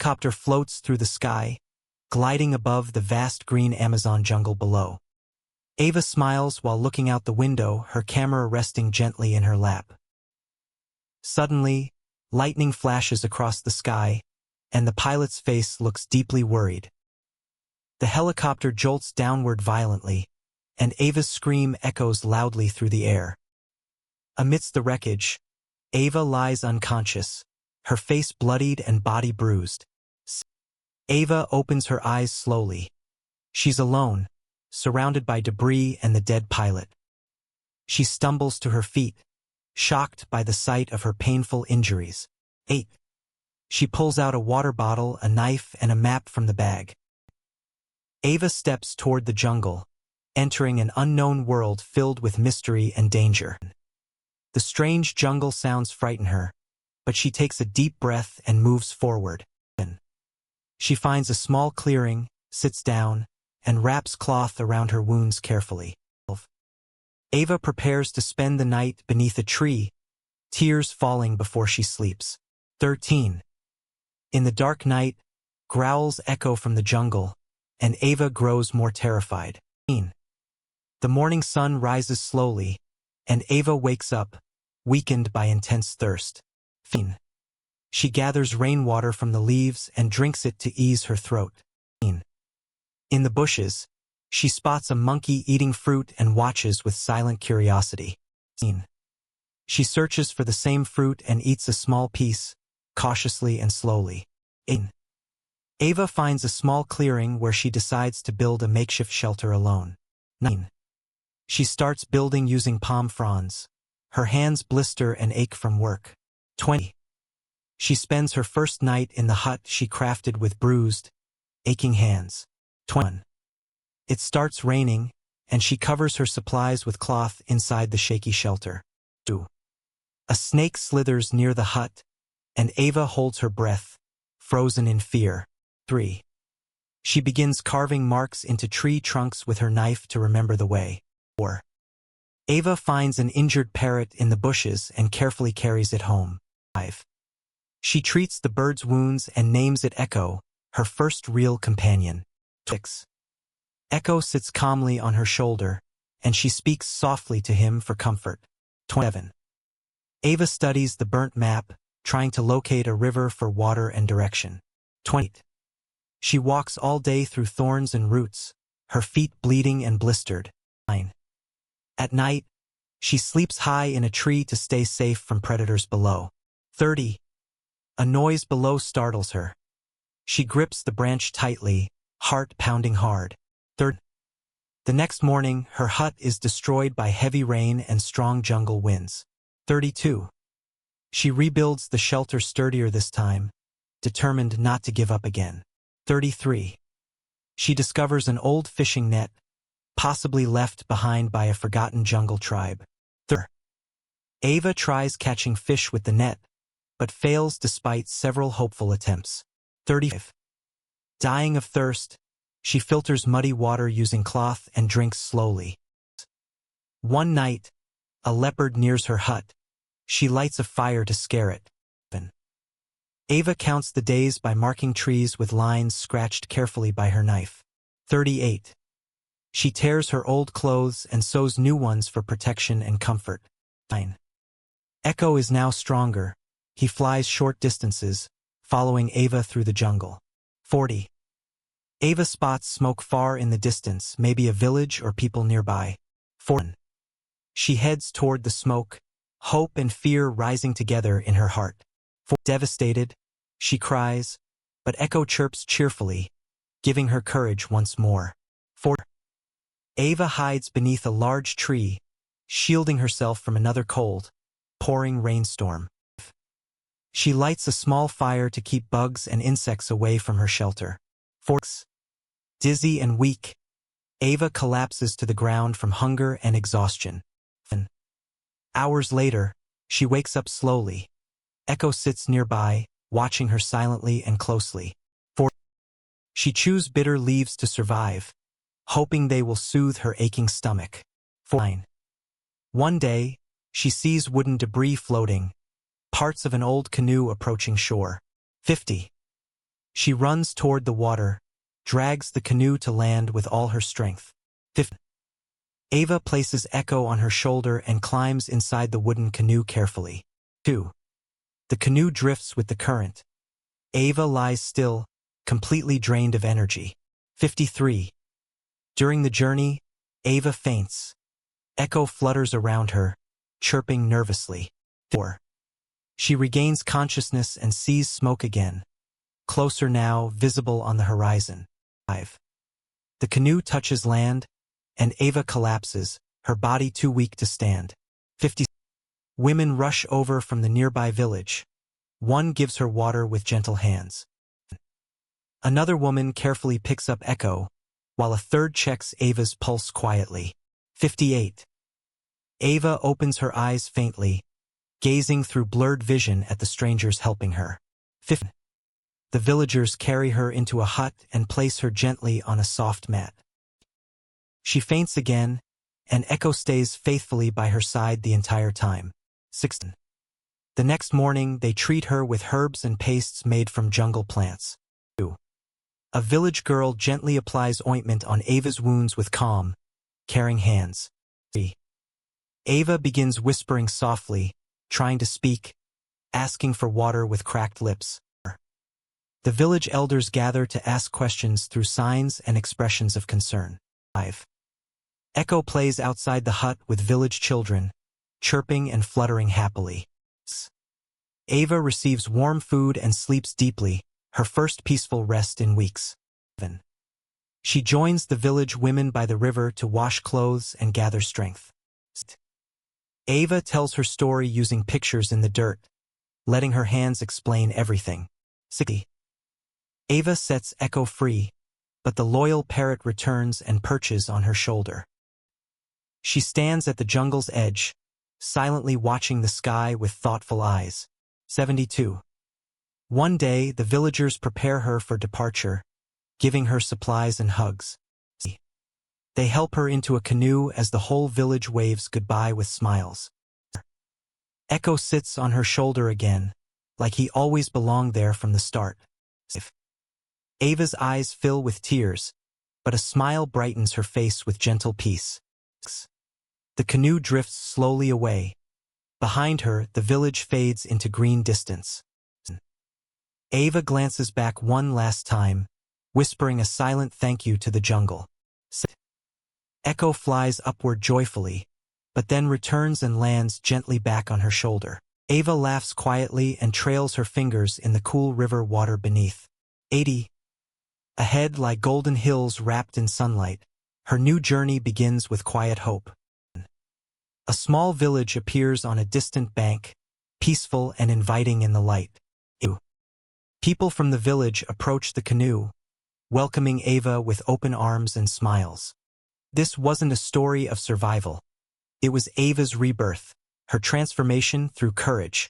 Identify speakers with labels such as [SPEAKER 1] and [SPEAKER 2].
[SPEAKER 1] helicopter floats through the sky, gliding above the vast green Amazon jungle below. Ava smiles while looking out the window, her camera resting gently in her lap. Suddenly, lightning flashes across the sky, and the pilot's face looks deeply worried. The helicopter jolts downward violently, and Ava's scream echoes loudly through the air. Amidst the wreckage, Ava lies unconscious, her face bloodied and body bruised. Ava opens her eyes slowly. She's alone, surrounded by debris and the dead pilot. She stumbles to her feet, shocked by the sight of her painful injuries. 8. She pulls out a water bottle, a knife, and a map from the bag. Ava steps toward the jungle, entering an unknown world filled with mystery and danger. The strange jungle sounds frighten her, but she takes a deep breath and moves forward. She finds a small clearing, sits down, and wraps cloth around her wounds carefully. Ava prepares to spend the night beneath a tree, tears falling before she sleeps. 13. In the dark night, growls echo from the jungle, and Ava grows more terrified. The morning sun rises slowly, and Ava wakes up, weakened by intense thirst. She gathers rainwater from the leaves and drinks it to ease her throat. In the bushes, she spots a monkey eating fruit and watches with silent curiosity. She searches for the same fruit and eats a small piece, cautiously and slowly. Ava finds a small clearing where she decides to build a makeshift shelter alone. 9. She starts building using palm fronds. Her hands blister and ache from work. 20. She spends her first night in the hut she crafted with bruised, aching hands. 21. It starts raining, and she covers her supplies with cloth inside the shaky shelter. 2. A snake slithers near the hut, and Ava holds her breath, frozen in fear. 3. She begins carving marks into tree trunks with her knife to remember the way. 4. Ava finds an injured parrot in the bushes and carefully carries it home. 5. She treats the bird's wounds and names it Echo, her first real companion. 6. Echo sits calmly on her shoulder, and she speaks softly to him for comfort. 27. Ava studies the burnt map, trying to locate a river for water and direction. 28. She walks all day through thorns and roots, her feet bleeding and blistered. 9. At night, she sleeps high in a tree to stay safe from predators below. 30. A noise below startles her. She grips the branch tightly, heart pounding hard. 30. The next morning, her hut is destroyed by heavy rain and strong jungle winds. 32. She rebuilds the shelter sturdier this time, determined not to give up again. 33. She discovers an old fishing net, possibly left behind by a forgotten jungle tribe. 30. Ava tries catching fish with the net, but fails despite several hopeful attempts. 35. Dying of thirst, she filters muddy water using cloth and drinks slowly. One night, a leopard nears her hut. She lights a fire to scare it. Ava counts the days by marking trees with lines scratched carefully by her knife. 38. She tears her old clothes and sews new ones for protection and comfort. 9. Echo is now stronger. He flies short distances, following Ava through the jungle. 40. Ava spots smoke far in the distance, maybe a village or people nearby. 41. She heads toward the smoke, hope and fear rising together in her heart. 4. Devastated, she cries, but Echo chirps cheerfully, giving her courage once more. 4. Ava hides beneath a large tree, shielding herself from another cold, pouring rainstorm. She lights a small fire to keep bugs and insects away from her shelter. 4. Dizzy and weak, Ava collapses to the ground from hunger and exhaustion. Hours later, she wakes up slowly. Echo sits nearby, watching her silently and closely. 4. She chews bitter leaves to survive, hoping they will soothe her aching stomach. 9. One day, she sees wooden debris floating, parts of an old canoe approaching shore. 50. She runs toward the water, drags the canoe to land with all her strength. 5. Ava places Echo on her shoulder and climbs inside the wooden canoe carefully. 2. The canoe drifts with the current. Ava lies still, completely drained of energy. 53. During the journey, Ava faints. Echo flutters around her, chirping nervously. 4. She regains consciousness and sees smoke again, closer now, visible on the horizon. 5. The canoe touches land, and Ava collapses, her body too weak to stand. 50. Women rush over from the nearby village. One gives her water with gentle hands. Another woman carefully picks up Echo, while a third checks Ava's pulse quietly. 58. Ava opens her eyes faintly, gazing through blurred vision at the strangers helping her. 50. The villagers carry her into a hut and place her gently on a soft mat. She faints again, and Echo stays faithfully by her side the entire time. 16. The next morning, they treat her with herbs and pastes made from jungle plants. 2. A village girl gently applies ointment on Ava's wounds with calm, caring hands. 3. Ava begins whispering softly, trying to speak, asking for water with cracked lips. The village elders gather to ask questions through signs and expressions of concern. 5. Echo plays outside the hut with village children, chirping and fluttering happily. 6. Ava receives warm food and sleeps deeply, her first peaceful rest in weeks. 7. She joins the village women by the river to wash clothes and gather strength. 8. Ava tells her story using pictures in the dirt, letting her hands explain everything. 60. Ava sets Echo free, but the loyal parrot returns and perches on her shoulder. She stands at the jungle's edge, silently watching the sky with thoughtful eyes. 72. One day, the villagers prepare her for departure, giving her supplies and hugs. They help her into a canoe as the whole village waves goodbye with smiles. Echo sits on her shoulder again, like he always belonged there from the start. Ava's eyes fill with tears, but a smile brightens her face with gentle peace. The canoe drifts slowly away. Behind her, the village fades into green distance. Ava glances back one last time, whispering a silent thank you to the jungle. Echo flies upward joyfully, but then returns and lands gently back on her shoulder. Ava laughs quietly and trails her fingers in the cool river water beneath. 80. Ahead lie golden hills wrapped in sunlight. Her new journey begins with quiet hope. A small village appears on a distant bank, peaceful and inviting in the light. People from the village approach the canoe, welcoming Ava with open arms and smiles. This wasn't a story of survival. It was Ava's rebirth, her transformation through courage.